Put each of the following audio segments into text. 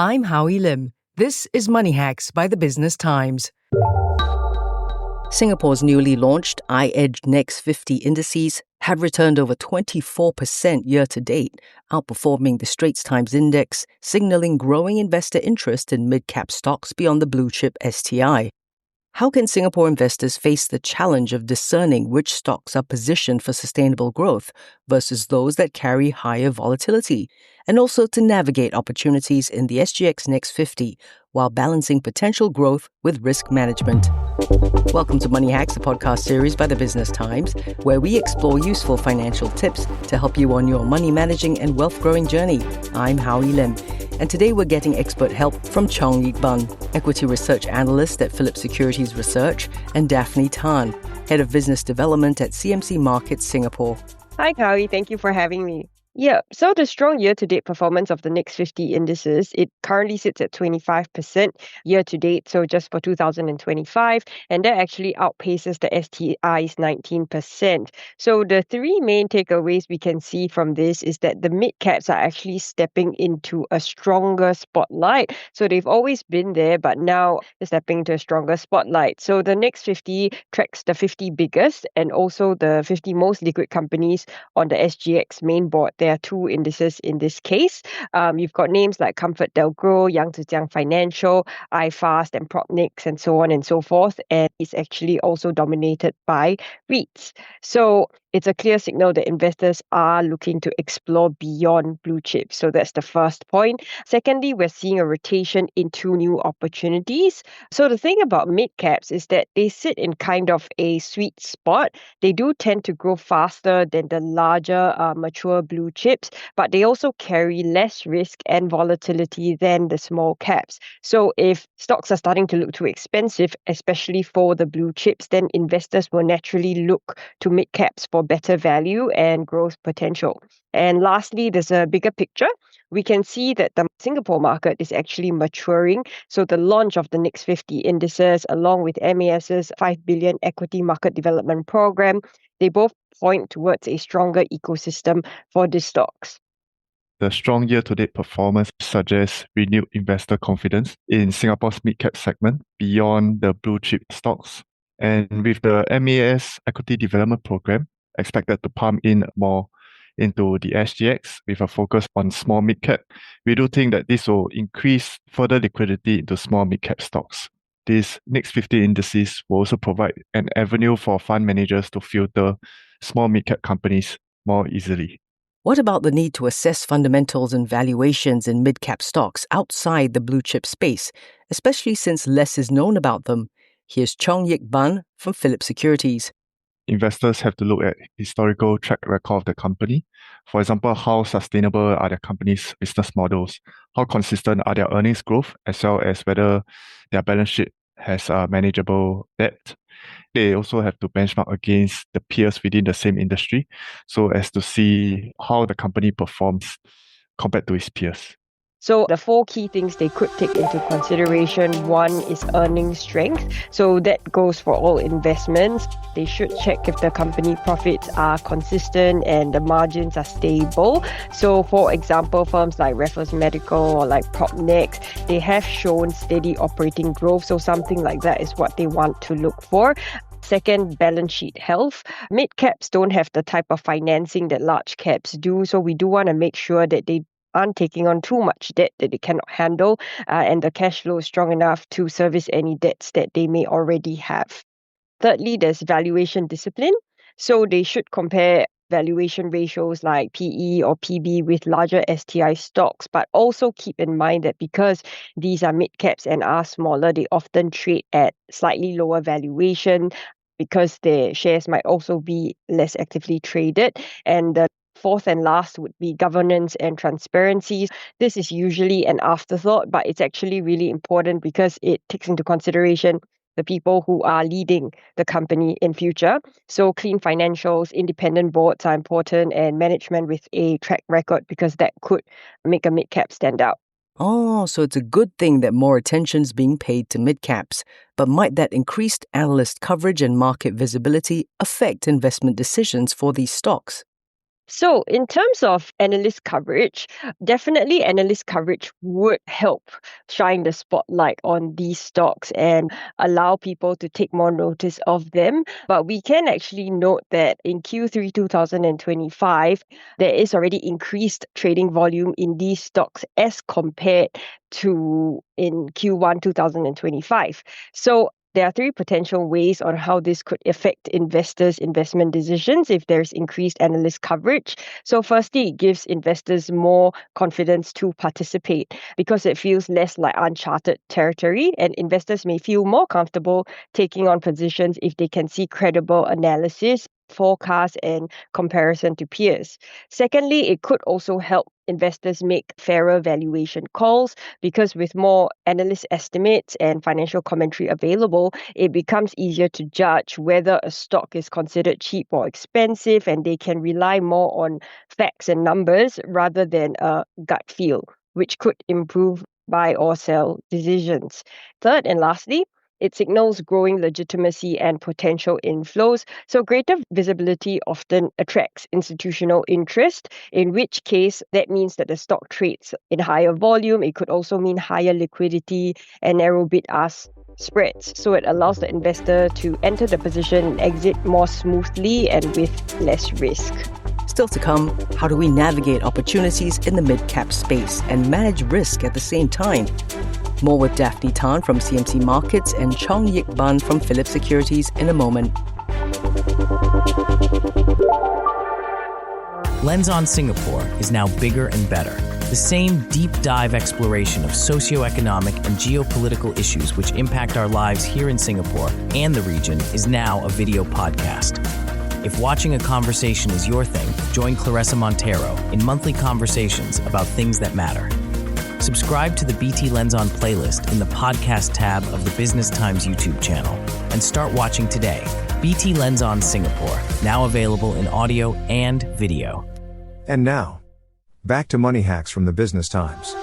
I'm Howie Lim. This is Money Hacks by the Business Times. Singapore's newly launched iEdge Next 50 indices have returned over 24% year-to-date, outperforming the Straits Times Index, signalling growing investor interest in mid-cap stocks beyond the blue-chip STI. How can Singapore investors face the challenge of discerning which stocks are positioned for sustainable growth versus those that carry higher volatility, and also to navigate opportunities in the SGX Next 50 while balancing potential growth with risk management? Welcome to Money Hacks, a podcast series by the Business Times, where we explore useful financial tips to help you on your money managing and wealth growing journey. I'm Howie Lim. And today we're getting expert help from Chong Yik Ban, equity research analyst at Phillip Securities Research, and Daphne, head of business development at CMC Markets Singapore. Hi, Howie. Thank you for having me. Yeah, so the strong year-to-date performance of the Next 50 indices, it currently sits at 25% year-to-date, so just for 2025, and that actually outpaces the STI's 19%. So the three main takeaways we can see from this is that the mid-caps are actually stepping into a stronger spotlight. So they've always been there, but now they're stepping into a stronger spotlight. So the Next 50 tracks the 50 biggest and also the 50 most liquid companies on the SGX main board. There are two indices in this case. You've got names like Comfort Delgro, Yang Zhejiang Financial, iFast, and Propnex, and so on and so forth. And it's actually also dominated by REITs. So it's a clear signal that investors are looking to explore beyond blue chips. So that's the first point. Secondly, we're seeing a rotation into new opportunities. So the thing about mid caps is that they sit in kind of a sweet spot. They do tend to grow faster than the larger mature blue chips, but they also carry less risk and volatility than the small caps. So if stocks are starting to look too expensive, especially for the blue chips, then investors will naturally look to mid caps for better value and growth potential. And lastly, there's a bigger picture. We can see that the Singapore market is actually maturing. So the launch of the Next 50 indices, along with MAS's 5 billion equity market development program, they both point towards a stronger ecosystem for these stocks. The strong year-to-date performance suggests renewed investor confidence in Singapore's mid-cap segment beyond the blue-chip stocks. And with the MAS Equity Development Program expected to pump in more into the SGX with a focus on small mid-cap, we do think that this will increase further liquidity into small mid-cap stocks. These Next 50 indices will also provide an avenue for fund managers to filter small mid-cap companies more easily. What about the need to assess fundamentals and valuations in mid-cap stocks outside the blue-chip space, especially since less is known about them? Here's Chong Yik Ban from Phillip Securities. Investors have to look at historical track record of the company. For example, how sustainable are their company's business models? How consistent are their earnings growth, as well as whether their balance sheet has a manageable debt. They also have to benchmark against the peers within the same industry so as to see how the company performs compared to its peers. So the four key things they could take into consideration. One is earning strength. So that goes for all investments. They should check if the company profits are consistent and the margins are stable. So for example, firms like Raffles Medical or like Propnex, they have shown steady operating growth. So something like that is what they want to look for. Second, balance sheet health. Mid caps don't have the type of financing that large caps do. So we do want to make sure that they aren't taking on too much debt that they cannot handle, and the cash flow is strong enough to service any debts that they may already have. Thirdly, there's valuation discipline. So they should compare valuation ratios like PE or PB with larger STI stocks, but also keep in mind that because these are mid-caps and are smaller, they often trade at slightly lower valuation because their shares might also be less actively traded. And the fourth and last would be governance and transparency. This is usually an afterthought, but it's actually really important because it takes into consideration the people who are leading the company in future. So clean financials, independent boards are important, and management with a track record, because that could make a mid-cap stand out. Oh, so it's a good thing that more attention's being paid to mid-caps. But might that increased analyst coverage and market visibility affect investment decisions for these stocks? So, in terms of analyst coverage, definitely analyst coverage would help shine the spotlight on these stocks and allow people to take more notice of them. But we can actually note that in Q3 2025, there is already increased trading volume in these stocks as compared to in Q1 2025. So, there are three potential ways on how this could affect investors' investment decisions if there's increased analyst coverage. So, firstly, it gives investors more confidence to participate because it feels less like uncharted territory, and investors may feel more comfortable taking on positions if they can see credible analysis, forecasts, and comparison to peers. Secondly, it could also help investors make fairer valuation calls because with more analyst estimates and financial commentary available, it becomes easier to judge whether a stock is considered cheap or expensive, and they can rely more on facts and numbers rather than a gut feel, which could improve buy or sell decisions. Third and lastly, it signals growing legitimacy and potential inflows. So, greater visibility often attracts institutional interest, in which case that means that the stock trades in higher volume. It could also mean higher liquidity and narrow bid-ask spreads. So, it allows the investor to enter the position and exit more smoothly and with less risk. Still to come, how do we navigate opportunities in the mid-cap space and manage risk at the same time? More with Daphne Tan from CMC Markets and Chong Yik Ban from Phillip Securities in a moment. Lens on Singapore is now bigger and better. The same deep dive exploration of socioeconomic and geopolitical issues which impact our lives here in Singapore and the region is now a video podcast. If watching a conversation is your thing, join Clarissa Montero in monthly conversations about things that matter. Subscribe to the BT Lens On playlist in the podcast tab of the Business Times YouTube channel and start watching today. BT Lens On Singapore, now available in audio and video. And now, back to Money Hacks from the Business Times.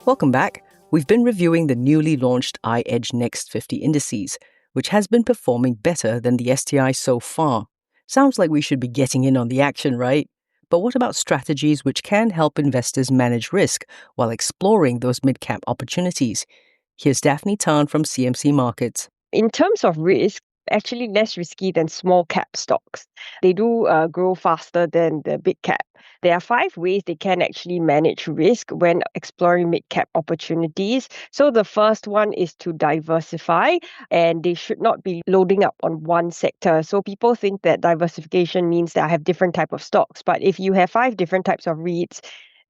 Welcome back. We've been reviewing the newly launched iEdge Next 50 indices, which has been performing better than the STI so far. Sounds like we should be getting in on the action, right? But what about strategies which can help investors manage risk while exploring those mid-cap opportunities? Here's Daphne Tan from CMC Markets. In terms of risk, actually less risky than small cap stocks. They do grow faster than the big cap. There are 5 ways they can actually manage risk when exploring mid-cap opportunities. So the first one is to diversify, and they should not be loading up on one sector. So people think that diversification means that I have different type of stocks. But if you have 5 different types of REITs,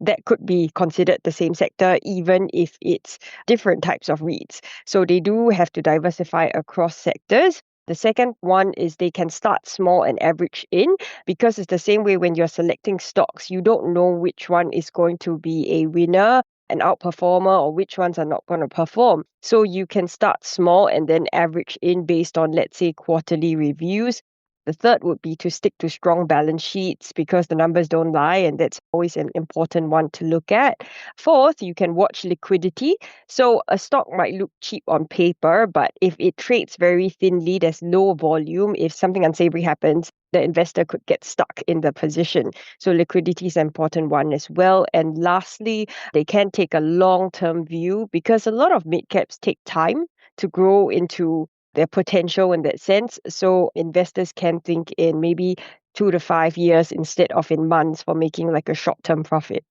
that could be considered the same sector, even if it's different types of REITs. So they do have to diversify across sectors. The second one is they can start small and average in, because it's the same way when you're selecting stocks. You don't know which one is going to be a winner, an outperformer, or which ones are not going to perform. So you can start small and then average in based on, let's say, quarterly reviews. The third would be to stick to strong balance sheets because the numbers don't lie, and that's always an important one to look at. Fourth, you can watch liquidity. So a stock might look cheap on paper, but if it trades very thinly, there's low volume. If something unsavory happens, the investor could get stuck in the position. So liquidity is an important one as well. And lastly, they can take a long-term view because a lot of mid-caps take time to grow into their potential in that sense. So investors can think in maybe 2 to 5 years instead of in months for making like a short-term profit.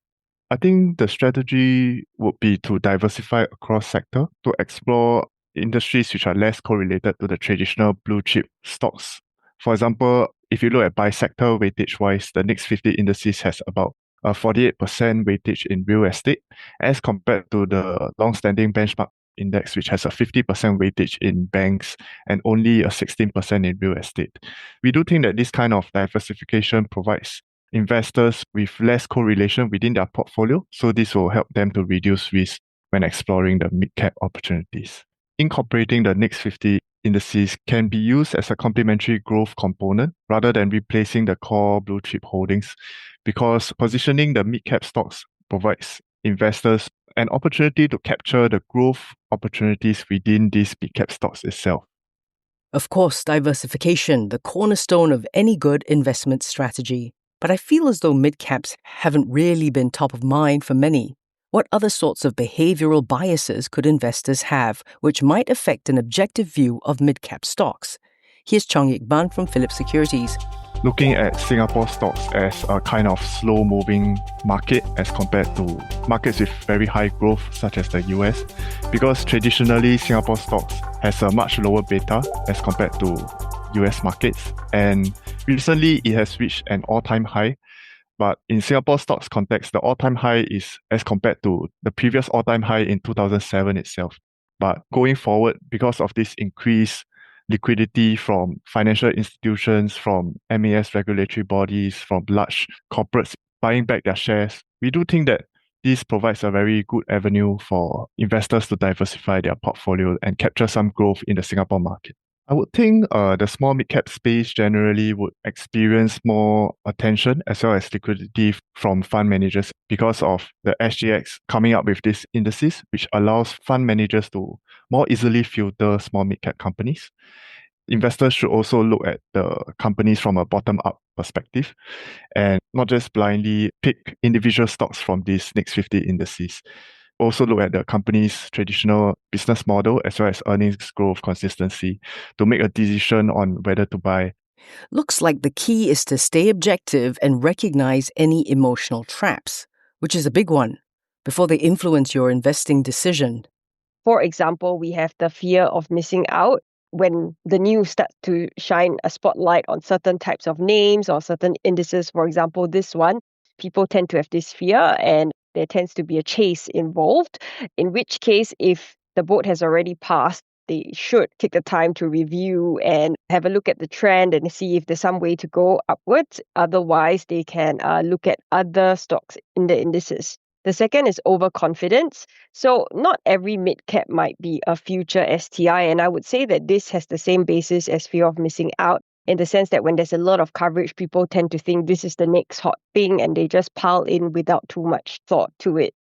I think the strategy would be to diversify across sector to explore industries which are less correlated to the traditional blue chip stocks. For example, if you look at by sector weightage-wise, the next 50 indices has about a 48% weightage in real estate as compared to the long-standing benchmark index, which has a 50% weightage in banks and only a 16% in real estate. We do think that this kind of diversification provides investors with less correlation within their portfolio, so this will help them to reduce risk when exploring the mid-cap opportunities. Incorporating the next 50 indices can be used as a complementary growth component rather than replacing the core blue chip holdings, because positioning the mid-cap stocks provides investors an opportunity to capture the growth opportunities within these big cap stocks itself. Of course, diversification, the cornerstone of any good investment strategy. But I feel as though mid-caps haven't really been top of mind for many. What other sorts of behavioral biases could investors have which might affect an objective view of mid-cap stocks? Here's Chong Yik Ban from Phillip Securities. Looking at Singapore stocks as a kind of slow-moving market as compared to markets with very high growth such as the US, because traditionally Singapore stocks has a much lower beta as compared to US markets, and recently it has reached an all-time high. But in Singapore stocks context, the all-time high is as compared to the previous all-time high in 2007 itself. But going forward, because of this increased liquidity from financial institutions, from MAS regulatory bodies, from large corporates buying back their shares, we do think that this provides a very good avenue for investors to diversify their portfolio and capture some growth in the Singapore market. I would think the small mid-cap space generally would experience more attention as well as liquidity from fund managers because of the SGX coming up with these indices, which allows fund managers to more easily filter small mid-cap companies. Investors should also look at the companies from a bottom-up perspective and not just blindly pick individual stocks from these next 50 indices. Also look at the company's traditional business model as well as earnings growth consistency to make a decision on whether to buy. Looks like the key is to stay objective and recognize any emotional traps, which is a big one, before they influence your investing decision. For example, we have the fear of missing out. When the news starts to shine a spotlight on certain types of names or certain indices, for example, this one, people tend to have this fear and there tends to be a chase involved, in which case, if the boat has already passed, they should take the time to review and have a look at the trend and see if there's some way to go upwards. Otherwise, they can look at other stocks in the indices. The second is overconfidence. So not every mid-cap might be a future STI, and I would say that this has the same basis as fear of missing out, in the sense that when there's a lot of coverage, people tend to think this is the next hot thing and they just pile in without too much thought to it.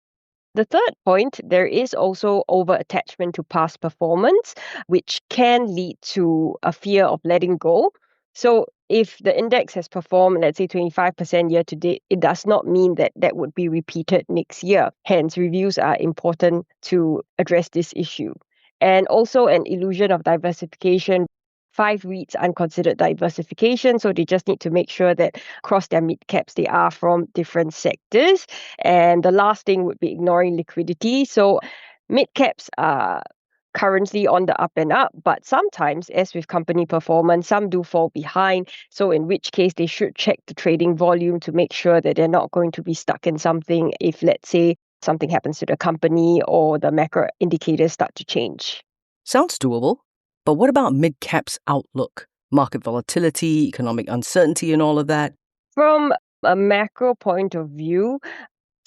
The third point, there is also over-attachment to past performance, which can lead to a fear of letting go. So if the index has performed, let's say 25% year to date, it does not mean that that would be repeated next year. Hence, reviews are important to address this issue. And also an illusion of diversification. 5 REITs unconsidered diversification, so they just need to make sure that across their mid-caps, they are from different sectors. And the last thing would be ignoring liquidity. So mid-caps are currently on the up and up, but sometimes, as with company performance, some do fall behind. So in which case, they should check the trading volume to make sure that they're not going to be stuck in something if, let's say, something happens to the company or the macro indicators start to change. Sounds doable. But what about mid-cap's outlook? Market volatility, economic uncertainty, and all of that? From a macro point of view,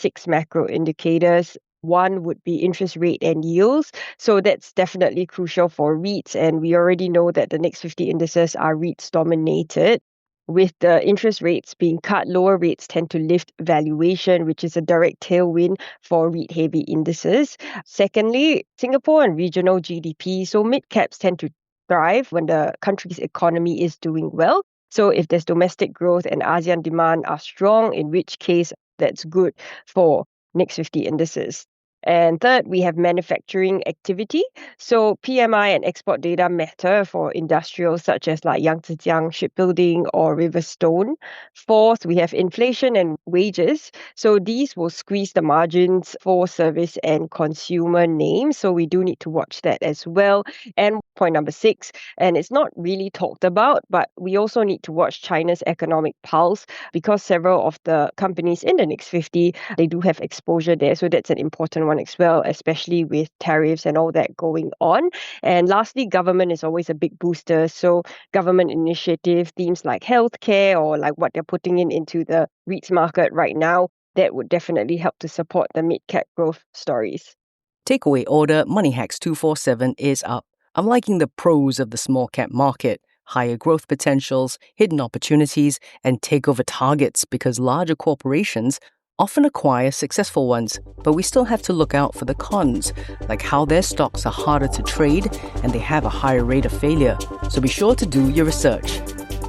6 macro indicators. One would be interest rate and yields. So that's definitely crucial for REITs. And we already know that the next 50 indices are REITs dominated. With the interest rates being cut, lower rates tend to lift valuation, which is a direct tailwind for REIT-heavy indices. Secondly, Singapore and regional GDP. So mid-caps tend to thrive when the country's economy is doing well. So if there's domestic growth and ASEAN demand are strong, in which case that's good for next 50 indices. And third, we have manufacturing activity. So PMI and export data matter for industrials such as like Yangtze Shipbuilding or Riverstone. Fourth, we have inflation and wages. So these will squeeze the margins for service and consumer names. So we do need to watch that as well. And point number 6, and it's not really talked about, but we also need to watch China's economic pulse because several of the companies in the next 50, they do have exposure there. So that's an important one as well, especially with tariffs and all that going on. And lastly, government is always a big booster. So government initiative, themes like healthcare or like what they're putting into the REITs market right now, that would definitely help to support the mid-cap growth stories. Takeaway order, Money Hacks 247 is up. I'm liking the pros of the small cap market, higher growth potentials, hidden opportunities, and takeover targets because larger corporations often acquire successful ones, but we still have to look out for the cons, like how their stocks are harder to trade and they have a higher rate of failure. So be sure to do your research.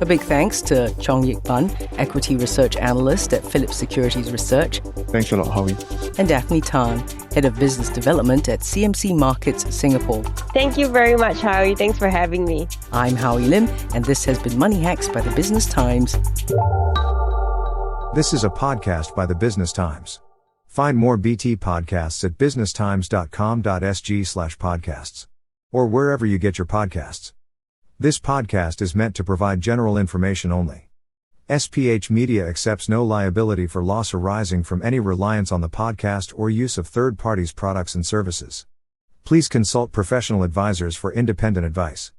A big thanks to Chong Yik Ban, Equity Research Analyst at Phillip Securities Research. Thanks a lot, Howie. And Daphne Tan, Head of Business Development at CMC Markets Singapore. Thank you very much, Howie. Thanks for having me. I'm Howie Lim, and this has been Money Hacks by the Business Times. This is a podcast by the Business Times. Find more BT podcasts at businesstimes.com.sg/podcasts. Or wherever you get your podcasts. This podcast is meant to provide general information only. SPH Media accepts no liability for loss arising from any reliance on the podcast or use of third parties' products and services. Please consult professional advisors for independent advice.